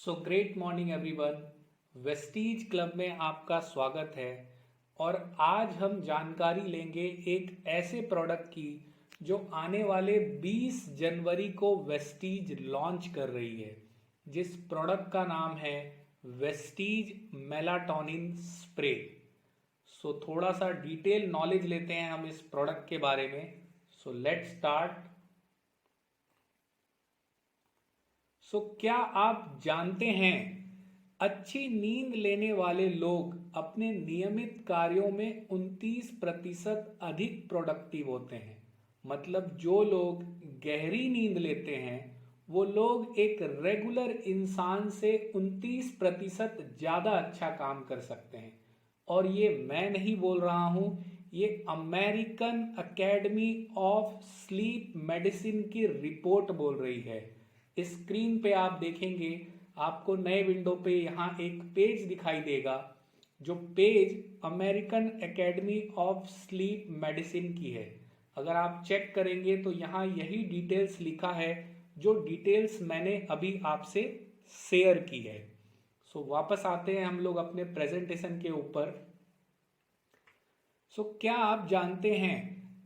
So great morning everyone. Vestige club में आपका स्वागत है। और आज हम जानकारी लेंगे एक ऐसे प्रोडक्ट की जो आने वाले 20 जनवरी को वेस्टीज लॉन्च कर रही है, जिस प्रोडक्ट का नाम है वेस्टीज मेलाटोनिन स्प्रे। सो थोड़ा सा डिटेल नॉलेज लेते हैं हम इस प्रोडक्ट के बारे में। So let's start. क्या आप जानते हैं अच्छी नींद लेने वाले लोग अपने नियमित कार्यों में 29% अधिक प्रोडक्टिव होते हैं। मतलब जो लोग गहरी नींद लेते हैं वो लोग एक रेगुलर इंसान से 29% ज़्यादा अच्छा काम कर सकते हैं। और ये मैं नहीं बोल रहा हूँ, ये American academy of sleep medicine की रिपोर्ट बोल रही है। स्क्रीन पे आप देखेंगे, आपको नए विंडो पे यहाँ एक पेज दिखाई देगा, जो page American academy of sleep medicine की है। अगर आप चेक करेंगे तो यहाँ यही डिटेल्स लिखा है जो डिटेल्स मैंने अभी आपसे शेयर की है। वापस आते हैं हम लोग अपने प्रेजेंटेशन के ऊपर। क्या आप जानते हैं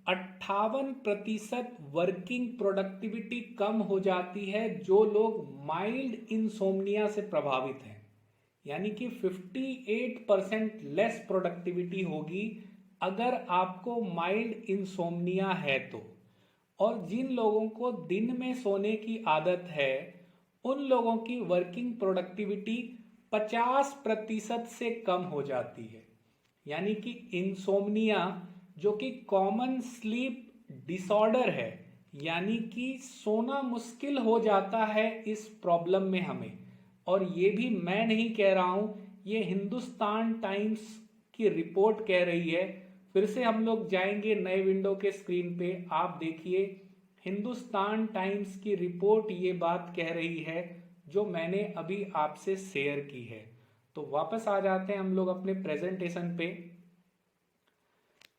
58% वर्किंग प्रोडक्टिविटी कम हो जाती है जो लोग माइल्ड इंसोम्निया से प्रभावित हैं। यानी कि 58% लेस प्रोडक्टिविटी होगी अगर आपको माइल्ड इंसोम्निया है तो। और जिन लोगों को दिन में सोने की आदत है उन लोगों की वर्किंग प्रोडक्टिविटी 50% से कम हो जाती है। यानी कि इंसोम्निया जो कि कॉमन स्लीप डिसऑर्डर है, यानी कि सोना मुश्किल हो जाता है इस प्रॉब्लम में हमें। और ये भी मैं नहीं कह रहा हूं, ये हिंदुस्तान टाइम्स की रिपोर्ट कह रही है। फिर से हम लोग जाएंगे नए विंडो के स्क्रीन पे, आप देखिए हिंदुस्तान टाइम्स की रिपोर्ट ये बात कह रही है जो मैंने अभी आपसे शेयर की है। तो वापस आ जाते हैं हम लोग अपने प्रेजेंटेशन पे।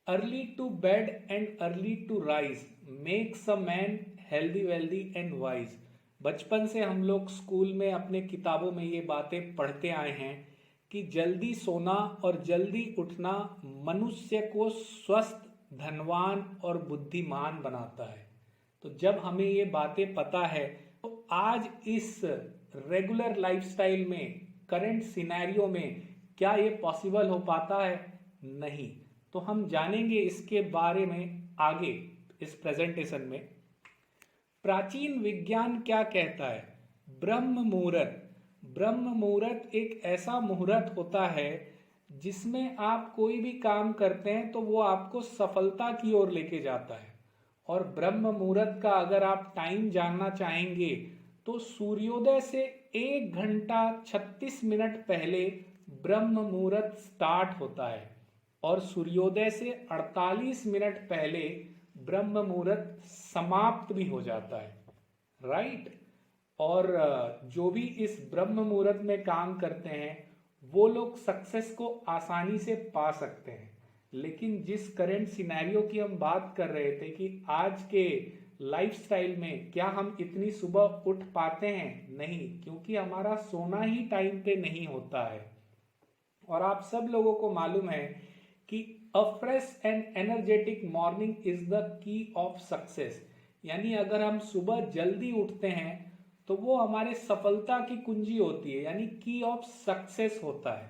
Early to bed and early to rise makes a man healthy wealthy and wise. बचपन से हम लोग स्कूल में अपने किताबों में ये बातें पढ़ते आए हैं कि जल्दी सोना और जल्दी उठना मनुष्य को स्वस्थ, धनवान और बुद्धिमान बनाता है। तो जब हमें ये बातें पता है तो आज इस रेगुलर लाइफस्टाइल में, करंट सिनेरियो में क्या ये पॉसिबल हो पाता है? नहीं। तो हम जानेंगे इसके बारे में आगे इस प्रेजेंटेशन में। प्राचीन विज्ञान क्या कहता है? ब्रह्म मुहूर्त। ब्रह्म मुहूर्त एक ऐसा मुहूर्त होता है जिसमें आप कोई भी काम करते हैं तो वो आपको सफलता की ओर लेके जाता है। और ब्रह्म मुहूर्त का अगर आप टाइम जानना चाहेंगे तो सूर्योदय से 1 घंटा 36 मिनट पहले ब्रह्म मुहूर्त स्टार्ट होता है और सूर्योदय से 48 मिनट पहले ब्रह्म मुहूर्त समाप्त भी हो जाता है। राइट। और जो भी इस ब्रह्म मुहूर्त में काम करते हैं वो लोग सक्सेस को आसानी से पा सकते हैं। लेकिन जिस करंट सिनेरियो की हम बात कर रहे थे कि आज के लाइफस्टाइल में क्या हम इतनी सुबह उठ पाते हैं? नहीं, क्योंकि हमारा सोना ही टाइम पे नहीं होता है। और आप सब लोगों को मालूम है कि अ fresh and energetic morning is the key of success. यानी अगर हम सुबह जल्दी उठते हैं तो वो हमारे सफलता की कुंजी होती है, यानी की ऑफ सक्सेस होता है।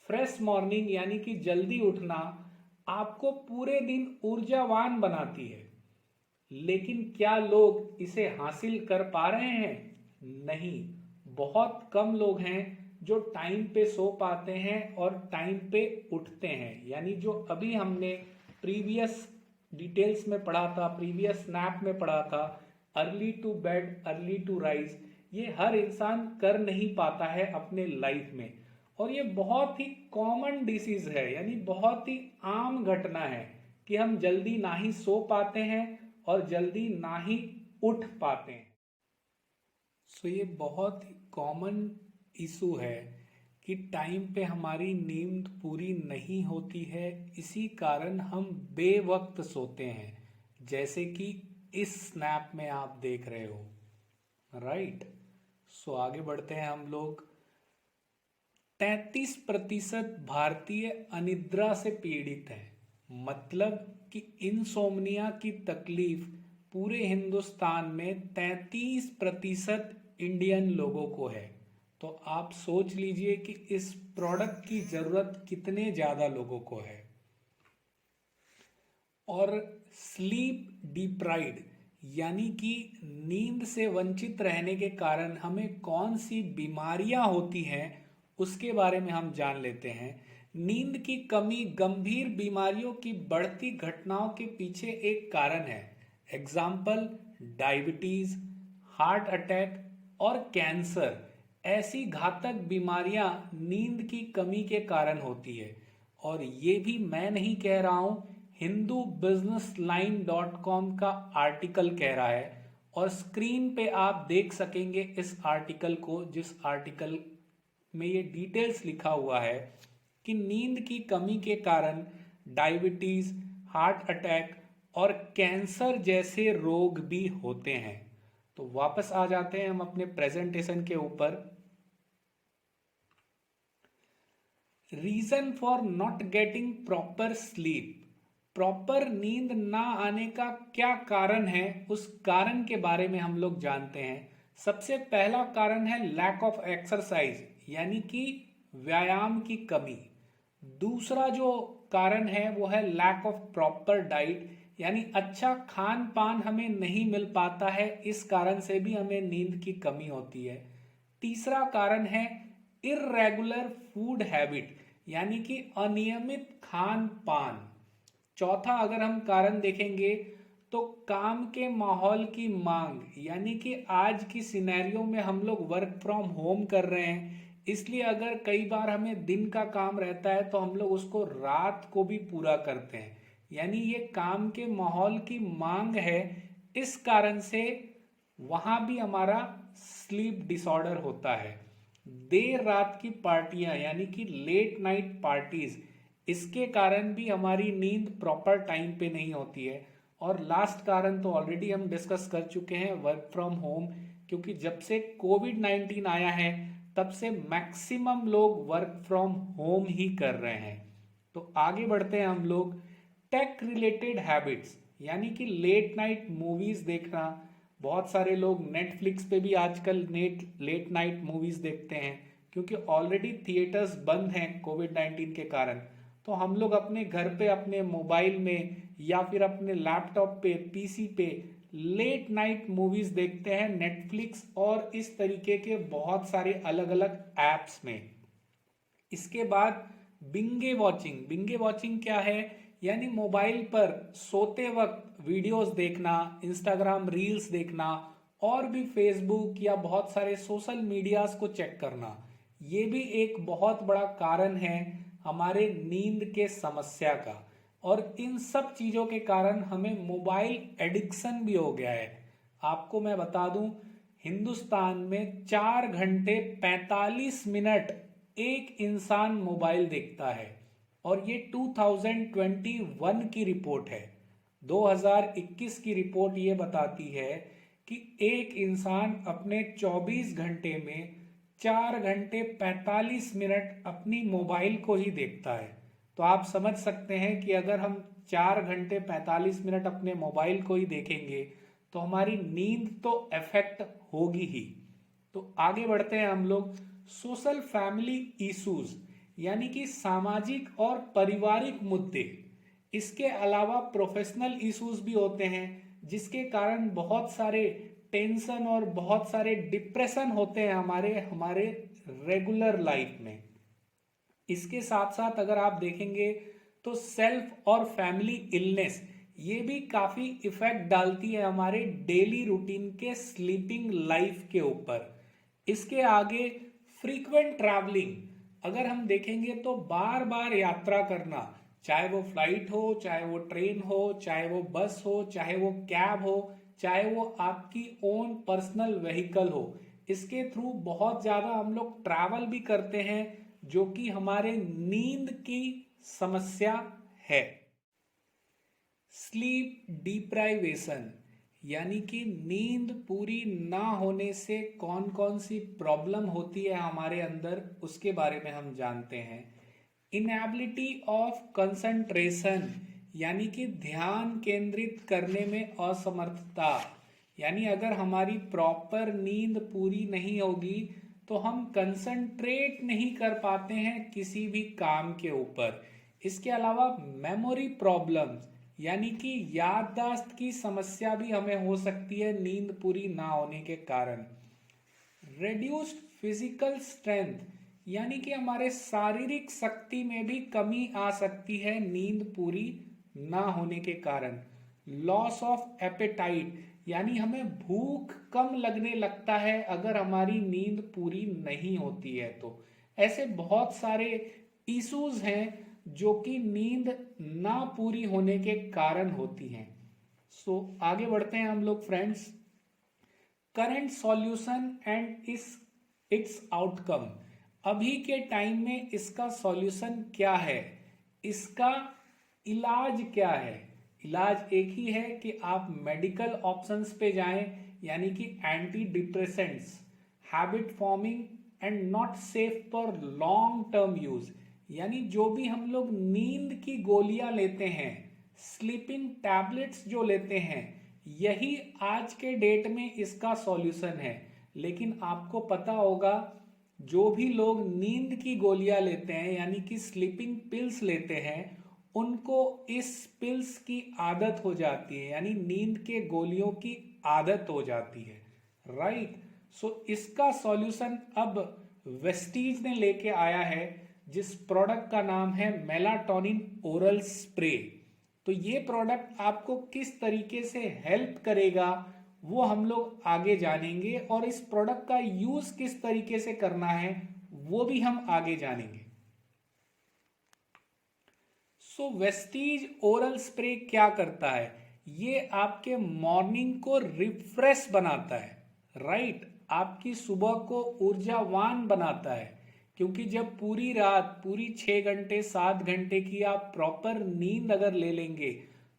फ्रेश मॉर्निंग यानी कि जल्दी उठना आपको पूरे दिन ऊर्जावान बनाती है। लेकिन क्या लोग इसे हासिल कर पा रहे हैं? नहीं। बहुत कम लोग हैं जो टाइम पे सो पाते हैं और टाइम पे उठते हैं। यानी जो अभी हमने प्रीवियस डिटेल्स में पढ़ा था, प्रीवियस स्नैप में पढ़ा था, early to bed early to rise, ये हर इंसान कर नहीं पाता है अपने लाइफ में। और ये बहुत ही कॉमन डिसीज है, यानी बहुत ही आम घटना है कि हम जल्दी ना ही सो पाते हैं और जल्दी ना ही उठ पाते हैं। ये बहुत ही कॉमन इशू है कि टाइम पे हमारी नींद पूरी नहीं होती है, इसी कारण हम बेवक्त सोते हैं, जैसे कि इस स्नैप में आप देख रहे हो। राइट। आगे बढ़ते हैं हम लोग। 33% भारतीय अनिद्रा से पीड़ित हैं। मतलब कि इंसोम्निया की तकलीफ पूरे हिंदुस्तान में 33% इंडियन लोगों को है। तो आप सोच लीजिए कि इस प्रोडक्ट की ज़रूरत कितने ज़्यादा लोगों को है। और स्लीप डिप्राइव्ड यानी कि नींद से वंचित रहने के कारण हमें कौन सी बीमारियां होती हैं उसके बारे में हम जान लेते हैं। नींद की कमी गंभीर बीमारियों की बढ़ती घटनाओं के पीछे एक कारण है। एग्जाम्पल डायबिटीज, हार्ट अटैक और कैंसर ऐसी घातक बीमारियां नींद की कमी के कारण होती है। और ये भी मैं नहीं कह रहा हूं, हिंदू बिजनेस लाइन .com का आर्टिकल कह रहा है। और स्क्रीन पे आप देख सकेंगे इस आर्टिकल को, जिस आर्टिकल में ये डिटेल्स लिखा हुआ है कि नींद की कमी के कारण डायबिटीज, हार्ट अटैक और कैंसर जैसे रोग भी होते हैं। तो वापस आ जाते हैं हम अपने प्रेजेंटेशन के ऊपर। Reason for not getting proper sleep, proper नींद ना आने का क्या कारण है, उस कारण के बारे में हम लोग जानते हैं। सबसे पहला कारण है लैक ऑफ एक्सरसाइज यानी कि व्यायाम की कमी। दूसरा जो कारण है वो है लैक ऑफ प्रॉपर डाइट यानी अच्छा खान पान हमें नहीं मिल पाता है, इस कारण से भी हमें नींद की कमी होती है। तीसरा कारण है इर्रेगुलर फूड हैबिट यानी कि अनियमित खान पान। चौथा अगर हम कारण देखेंगे तो काम के माहौल की मांग यानी कि आज की सिनेरियो में हम लोग वर्क फ्रॉम होम कर रहे हैं, इसलिए अगर कई बार हमें दिन का काम रहता है तो हम लोग उसको रात को भी पूरा करते हैं, यानी ये काम के माहौल की मांग है। इस कारण से वहां भी हमारा स्लीप डिसऑर्डर होता है। देर रात की पार्टियां यानी कि लेट नाइट पार्टीज, इसके कारण भी हमारी नींद प्रॉपर टाइम पे नहीं होती है। और लास्ट कारण तो ऑलरेडी हम डिस्कस कर चुके हैं, वर्क फ्रॉम होम, क्योंकि जब से कोविड-19 आया है तब से मैक्सिमम लोग वर्क फ्रॉम होम ही कर रहे हैं। तो आगे बढ़ते हैं हम लोग। टेक रिलेटेड हैबिट्स यानी कि लेट नाइट मूवीज देखना। बहुत सारे लोग नेटफ्लिक्स पे भी आजकल लेट नाइट मूवीज देखते हैं, क्योंकि ऑलरेडी थिएटर्स बंद हैं कोविड-19 के कारण। तो हम लोग अपने घर पे अपने मोबाइल में या फिर अपने लैपटॉप पे, पीसी पे लेट नाइट मूवीज देखते हैं नेटफ्लिक्स और इस तरीके के बहुत सारे अलग अलग एप्स में। इसके बाद बिंगे वॉचिंग क्या है, यानी मोबाइल पर सोते वक्त वीडियोस देखना, इंस्टाग्राम रील्स देखना और भी फेसबुक या बहुत सारे सोशल मीडियाज को चेक करना। ये भी एक बहुत बड़ा कारण है हमारे नींद के समस्या का। और इन सब चीजों के कारण हमें मोबाइल एडिक्शन भी हो गया है। आपको मैं बता दूं, हिंदुस्तान में 4 घंटे 45 मिनट एक इंसान मोबाइल देखता है। और ये 2021 की रिपोर्ट है। 2021 की रिपोर्ट ये बताती है कि एक इंसान अपने 24 घंटे में 4 घंटे 45 मिनट अपनी मोबाइल को ही देखता है। तो आप समझ सकते हैं कि अगर हम 4 घंटे 45 मिनट अपने मोबाइल को ही देखेंगे तो हमारी नींद तो इफेक्ट होगी ही। तो आगे बढ़ते हैं हम लोग। सोशल फैमिली इश्यूज यानी कि सामाजिक और पारिवारिक मुद्दे, इसके अलावा प्रोफेशनल इश्यूज भी होते हैं, जिसके कारण बहुत सारे टेंशन और बहुत सारे डिप्रेशन होते हैं हमारे रेगुलर लाइफ में। इसके साथ साथ अगर आप देखेंगे तो सेल्फ और फैमिली इलनेस, ये भी काफी इफेक्ट डालती है हमारे डेली रूटीन के स्लीपिंग लाइफ के ऊपर। इसके आगे फ्रीक्वेंट ट्रैवलिंग, अगर हम देखेंगे तो बार बार यात्रा करना, चाहे वो फ्लाइट हो, चाहे वो ट्रेन हो, चाहे वो बस हो, चाहे वो कैब हो, चाहे वो आपकी ओन पर्सनल व्हीकल हो, इसके थ्रू बहुत ज्यादा हम लोग ट्रैवल भी करते हैं, जो कि हमारे नींद की समस्या है। स्लीप डिप्राइवेशन यानी कि नींद पूरी ना होने से कौन कौन सी प्रॉब्लम होती है हमारे अंदर, उसके बारे में हम जानते हैं। इनएबिलिटी ऑफ कंसंट्रेशन, यानी कि ध्यान केंद्रित करने में असमर्थता, यानी अगर हमारी प्रॉपर नींद पूरी नहीं होगी तो हम कंसंट्रेट नहीं कर पाते हैं किसी भी काम के ऊपर। इसके अलावा मेमोरी प्रॉब्लम्स, यानी कि याददाश्त की समस्या भी हमें हो सकती है नींद पूरी ना होने के कारण। रेड्यूस्ड फिजिकल स्ट्रेंथ, यानी कि हमारे शारीरिक शक्ति में भी कमी आ सकती है नींद पूरी ना होने के कारण। लॉस ऑफ एपेटाइट, यानी हमें भूख कम लगने लगता है अगर हमारी नींद पूरी नहीं होती है तो। ऐसे बहुत सारे इश्यूज हैं जो कि नींद ना पूरी होने के कारण होती हैं। सो आगे बढ़ते हैं हम लोग friends. Current solution and it's outcome, अभी के टाइम में इसका सॉल्यूशन क्या है, इसका इलाज क्या है। इलाज एक ही है कि आप मेडिकल ऑप्शंस पे जाएं, यानी कि anti depressants, habit forming and not safe for long term use, यानी जो भी हम लोग नींद की गोलियां लेते हैं, स्लीपिंग टैबलेट्स जो लेते हैं, यही आज के डेट में इसका सॉल्यूशन है। लेकिन आपको पता होगा जो भी लोग नींद की गोलियां लेते हैं, यानी कि स्लीपिंग पिल्स लेते हैं, उनको इस पिल्स की आदत हो जाती है, यानी नींद के गोलियों की आदत हो जाती है। राइट। सो इसका सॉल्यूशन अब वेस्टीज ने लेके आया है, जिस प्रोडक्ट का नाम है मेलाटोनिन ओरल स्प्रे। तो ये प्रोडक्ट आपको किस तरीके से हेल्प करेगा वो हम लोग आगे जानेंगे, और इस प्रोडक्ट का यूज किस तरीके से करना है वो भी हम आगे जानेंगे। सो वेस्टीज ओरल स्प्रे क्या करता है, ये आपके मॉर्निंग को रिफ्रेश बनाता है। राइट। आपकी सुबह को ऊर्जावान बनाता है, क्योंकि जब पूरी रात, पूरी 6 घंटे 7 घंटे की आप प्रॉपर नींद अगर ले लेंगे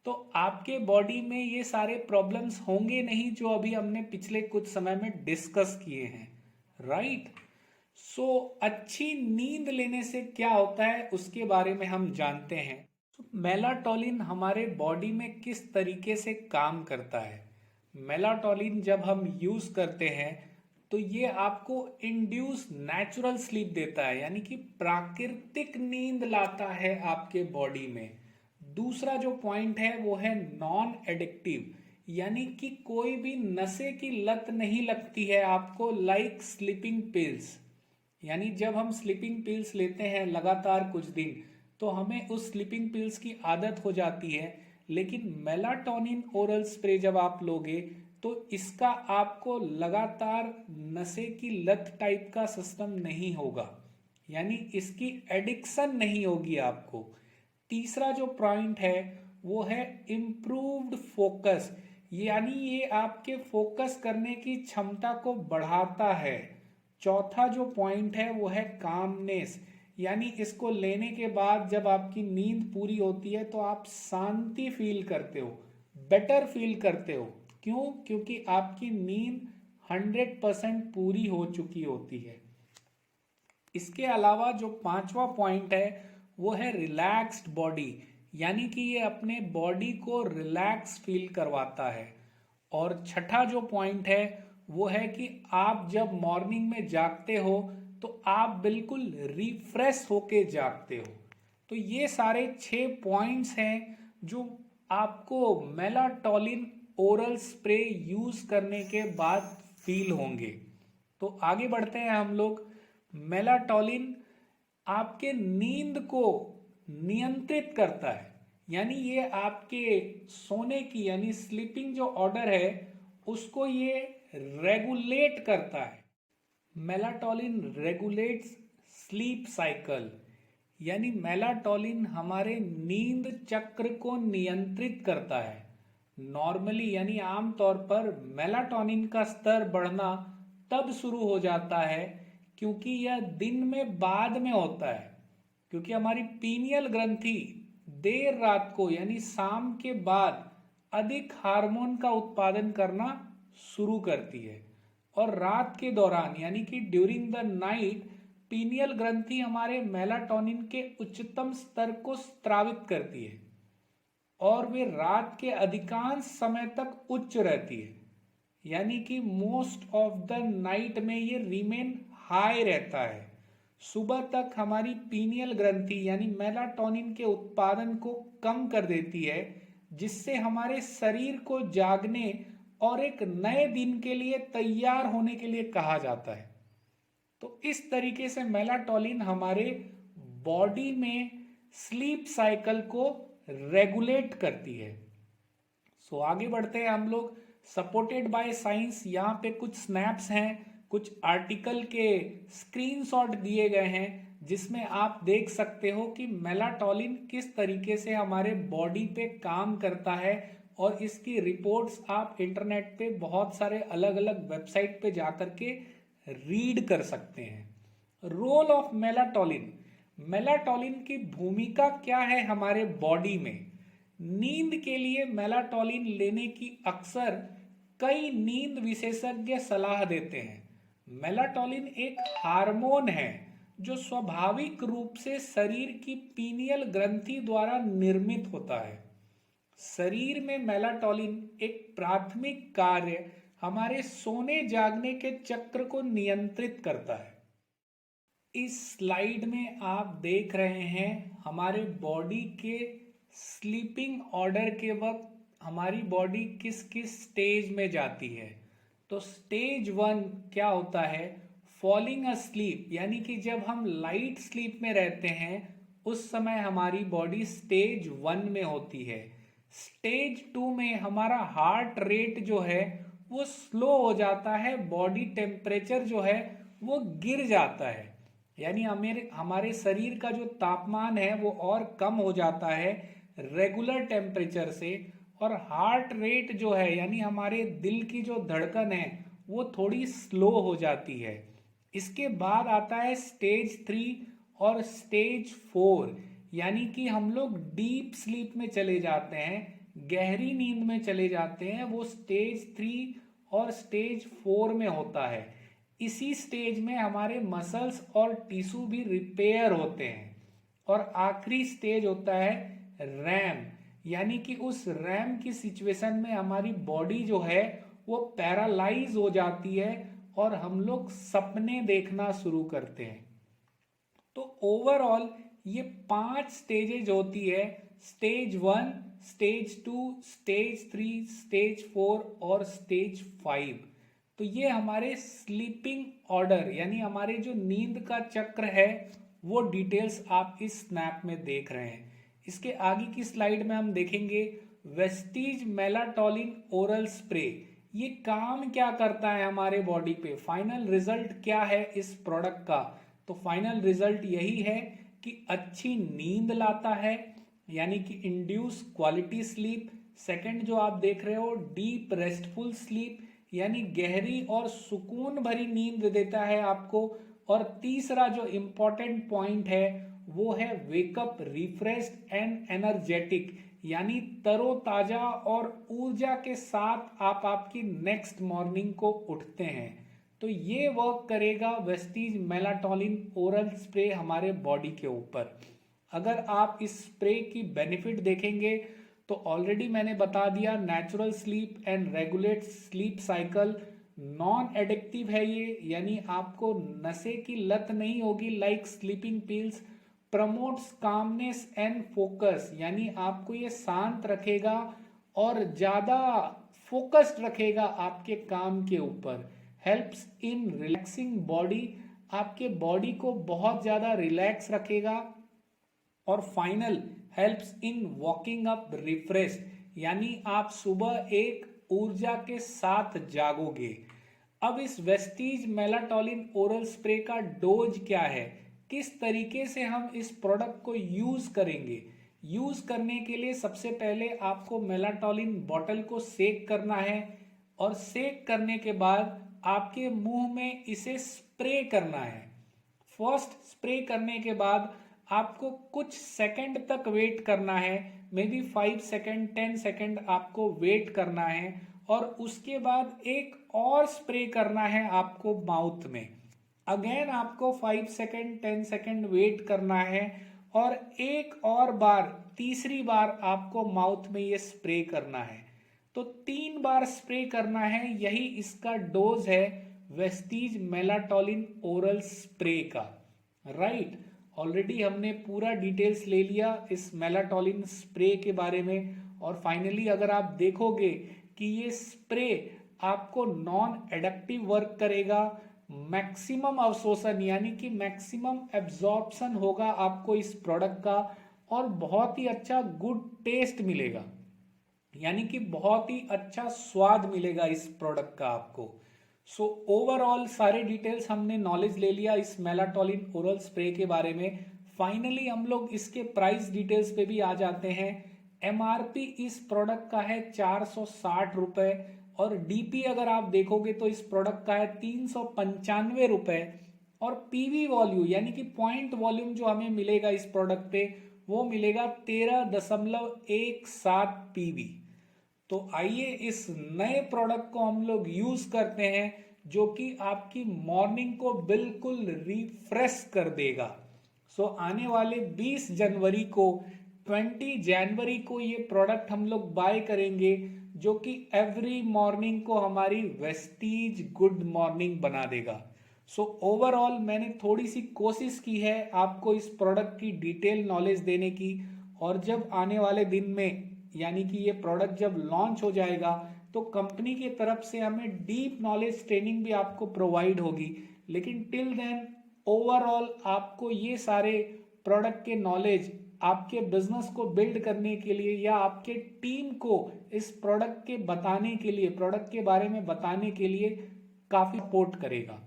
तो आपके बॉडी में ये सारे प्रॉब्लम्स होंगे नहीं जो अभी हमने पिछले कुछ समय में डिस्कस किए हैं। राइट। सो अच्छी नींद लेने से क्या होता है उसके बारे में हम जानते हैं। मेलाटोनिन हमारे बॉडी में किस तरीके से काम करता है। मेलाटोनिन जब हम यूज करते हैं तो ये आपको इंड्यूस नेचुरल स्लीप देता है, यानी कि प्राकृतिक नींद लाता है आपके बॉडी में। दूसरा जो पॉइंट है वो है नॉन एडिक्टिव, यानी कि कोई भी नशे की लत नहीं लगती है आपको, लाइक स्लीपिंग पिल्स। यानी जब हम स्लीपिंग पिल्स लेते हैं लगातार कुछ दिन तो हमें उस स्लीपिंग पिल्स की आदत हो जाती है, लेकिन मेलाटोनिन ओरल स्प्रे जब आप लोगे तो इसका आपको लगातार नशे की लत टाइप का सिस्टम नहीं होगा, यानी इसकी एडिक्शन नहीं होगी आपको। तीसरा जो पॉइंट है वो है इम्प्रूव्ड फोकस, यानी ये आपके फोकस करने की क्षमता को बढ़ाता है। चौथा जो पॉइंट है वो है कामनेस, यानी इसको लेने के बाद जब आपकी नींद पूरी होती है तो आप शांति फील करते हो, बेटर फील करते हो। क्यों? क्योंकि आपकी नींद 100% पूरी हो चुकी होती है। इसके अलावा जो पांचवा पॉइंट है वो है रिलैक्स्ड बॉडी, यानी कि ये अपने बॉडी को रिलैक्स फील करवाता है। और छठा जो पॉइंट है वो है कि आप जब मॉर्निंग में जागते हो तो आप बिल्कुल रिफ्रेश होके जागते हो। तो ये सारे 6 पॉइंट्स हैं जो आपको मेलाटोनिन ओरल स्प्रे यूज करने के बाद फील होंगे। तो आगे बढ़ते हैं हम लोग। मेलाटोनिन आपके नींद को नियंत्रित करता है, यानी ये आपके सोने की यानी स्लीपिंग जो ऑर्डर है उसको ये रेगुलेट करता है। मेलाटोनिन रेगुलेट्स स्लीप साइकिल, यानी मेलाटोनिन हमारे नींद चक्र को नियंत्रित करता है। नॉर्मली यानी आमतौर पर मेलाटोनिन का स्तर बढ़ना तब शुरू हो जाता है क्योंकि यह दिन में बाद में होता है, क्योंकि हमारी पीनियल ग्रंथि देर रात को यानी शाम के बाद अधिक हार्मोन का उत्पादन करना शुरू करती है। और रात के दौरान यानी कि ड्यूरिंग द नाइट पीनियल ग्रंथि हमारे मेलाटोनिन के उच्चतम स्तर को स्रावित करती है और वे रात के अधिकांश समय तक उच्च रहती है, यानी कि मोस्ट ऑफ द नाइट में ये रिमेन हाई रहता है। सुबह तक हमारी पीनियल ग्रंथि यानी मेलाटोनिन के उत्पादन को कम कर देती है, जिससे हमारे शरीर को जागने और एक नए दिन के लिए तैयार होने के लिए कहा जाता है। तो इस तरीके से मेलाटोनिन हमारे बॉडी में स्लीप साइकिल को रेगुलेट करती है। सो आगे बढ़ते हैं हम लोग। सपोर्टेड बाय साइंस, यहाँ पे कुछ स्नैप्स हैं, कुछ आर्टिकल के स्क्रीनशॉट दिए गए हैं जिसमें आप देख सकते हो कि मेलाटोनिन किस तरीके से हमारे बॉडी पे काम करता है, और इसकी रिपोर्ट्स आप इंटरनेट पे बहुत सारे अलग अलग वेबसाइट पे जाकर के रीड कर सकते हैं। रोल ऑफ मेलाटोनिन, मेलाटोनिन की भूमिका क्या है हमारे बॉडी में। नींद के लिए मेलाटोनिन लेने की अक्सर कई नींद विशेषज्ञ सलाह देते हैं। मेलाटोनिन एक हार्मोन है जो स्वाभाविक रूप से शरीर की पीनियल ग्रंथि द्वारा निर्मित होता है। शरीर में मेलाटोनिन एक प्राथमिक कार्य हमारे सोने जागने के चक्र को नियंत्रित करता है। इस स्लाइड में आप देख रहे हैं हमारे बॉडी के स्लीपिंग ऑर्डर के वक्त हमारी बॉडी किस किस स्टेज में जाती है। तो स्टेज 1 क्या होता है, फॉलिंग अस्लीप, यानी कि जब हम लाइट स्लीप में रहते हैं उस समय हमारी बॉडी स्टेज 1 में होती है। स्टेज 2 में हमारा हार्ट रेट जो है वो स्लो हो जाता है, बॉडी टेम्परेचर जो है वो गिर जाता है, यानी हमारे शरीर का जो तापमान है वो और कम हो जाता है रेगुलर टेम्परेचर से, और हार्ट रेट जो है यानी हमारे दिल की जो धड़कन है वो थोड़ी स्लो हो जाती है। इसके बाद आता है स्टेज 3 और स्टेज 4, यानी कि हम लोग डीप स्लीप में चले जाते हैं, गहरी नींद में चले जाते हैं। वो स्टेज 3 और स्टेज 4 में होता है। इसी स्टेज में हमारे मसल्स और टिश्यू भी रिपेयर होते हैं। और आखिरी स्टेज होता है रैम, यानी कि उस रैम की सिचुएशन में हमारी बॉडी जो है वो पैरालाइज हो जाती है और हम लोग सपने देखना शुरू करते हैं। तो ओवरऑल ये 5 स्टेजेज होती है, स्टेज 1, स्टेज 2, स्टेज 3, स्टेज 4 और स्टेज 5। तो ये हमारे स्लीपिंग ऑर्डर यानी हमारे जो नींद का चक्र है वो डिटेल्स आप इस स्नैप में देख रहे हैं। इसके आगे की स्लाइड में हम देखेंगे वेस्टीज मेलाटोनिन ओरल स्प्रे। ये काम क्या करता है हमारे बॉडी पे, फाइनल रिजल्ट क्या है इस प्रोडक्ट का। तो फाइनल रिजल्ट यही है कि अच्छी नींद लाता है, यानी कि इंड्यूस क्वालिटी स्लीप। सेकंड जो आप देख रहे हो डीप रेस्टफुल स्लीप, यानी गहरी और सुकून भरी नींद देता है आपको। और तीसरा जो इंपॉर्टेंट पॉइंट है वो है वेकअप रिफ्रेश्ड एंड एनर्जेटिक, यानी तरोताजा और ऊर्जा के साथ आप आपकी नेक्स्ट मॉर्निंग को उठते हैं। तो ये वर्क करेगा वेस्टीज मेलाटोनिन ओरल स्प्रे हमारे बॉडी के ऊपर। अगर आप इस स्प्रे की बेनिफिट देखेंगे तो ऑलरेडी मैंने बता दिया, natural sleep and regulate sleep cycle, non addictive है ये, यानी आपको नशे की लत नहीं होगी like sleeping pills. Promotes calmness and focus, यानी आपको ये शांत रखेगा और ज्यादा फोकस्ड रखेगा आपके काम के ऊपर। हेल्प्स इन रिलैक्सिंग बॉडी, आपके बॉडी को बहुत ज्यादा रिलैक्स रखेगा। और final helps in walking up refresh, यानी आप सुबह एक ऊर्जा के साथ जागोगे। अब इस वेस्टीज मेलाटोनिन ओरल स्प्रे का डोज क्या है, किस तरीके से हम इस प्रोडक्ट को यूज करेंगे। यूज करने के लिए सबसे पहले आपको मेलाटोनिन बॉटल को सेक करना है, और सेक करने के बाद आपके मुंह में इसे स्प्रे करना है। फर्स्ट स्प्रे करने के बाद आपको कुछ सेकंड तक वेट करना है, मे बी 5 सेकंड 10 सेकंड आपको वेट करना है और उसके बाद एक और स्प्रे करना है आपको माउथ में। अगेन आपको 5 सेकंड 10 सेकंड वेट करना है और एक और बार, तीसरी बार आपको माउथ में ये स्प्रे करना है। तो 3 बार स्प्रे करना है, यही इसका डोज है वेस्टीज मेलाटोनिन ओरल स्प्रे का। राइट, ऑलरेडी हमने पूरा डिटेल्स ले लिया इस मेलाटोनिन स्प्रे के बारे में। और फाइनली अगर आप देखोगे कि ये स्प्रे आपको नॉन एडक्टिव वर्क करेगा, मैक्सिमम अवशोषण यानी कि मैक्सिमम एब्जॉर्प्शन होगा आपको इस प्रोडक्ट का, और बहुत ही अच्छा गुड टेस्ट मिलेगा, यानी कि बहुत ही अच्छा स्वाद मिलेगा इस प्रोडक्ट का आपको। सो ओवरऑल सारे डिटेल्स हमने नॉलेज ले लिया इस मेलाटोनिन ओरल स्प्रे के बारे में। फाइनली हम लोग इसके प्राइस डिटेल्स पे भी आ जाते हैं। एमआरपी इस प्रोडक्ट का है 460 रुपए और डीपी अगर आप देखोगे तो इस प्रोडक्ट का है 395 रुपए। और पीवी वॉल्यूम यानी कि पॉइंट वॉल्यूम जो हमें मिलेगा इस प्रोडक्ट पे वो मिलेगा 13.17 पीवी। तो आइए इस नए प्रोडक्ट को हम लोग यूज करते हैं जो कि आपकी मॉर्निंग को बिल्कुल रिफ्रेश कर देगा। सो आने वाले 20 जनवरी को 20 जनवरी को ये प्रोडक्ट हम लोग बाय करेंगे जो कि एवरी मॉर्निंग को हमारी वेस्टीज गुड मॉर्निंग बना देगा। सो ओवरऑल मैंने थोड़ी सी कोशिश की है आपको इस प्रोडक्ट की डिटेल नॉलेज देने की, और जब आने वाले दिन में यानी कि ये प्रोडक्ट जब लॉन्च हो जाएगा तो कंपनी की तरफ से हमें डीप नॉलेज ट्रेनिंग भी आपको प्रोवाइड होगी। लेकिन टिल देन ओवरऑल आपको ये सारे प्रोडक्ट के नॉलेज आपके बिजनेस को बिल्ड करने के लिए या आपके टीम को इस प्रोडक्ट के बताने के लिए, प्रोडक्ट के बारे में बताने के लिए काफी सपोर्ट करेगा।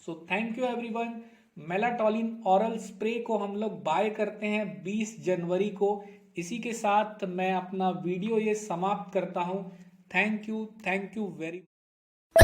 So thank you everyone. Melatonin oral spray को हम लोग बाय करते हैं 20 जनवरी को। इसी के साथ मैं अपना वीडियो ये समाप्त करता हूं। Thank you very much.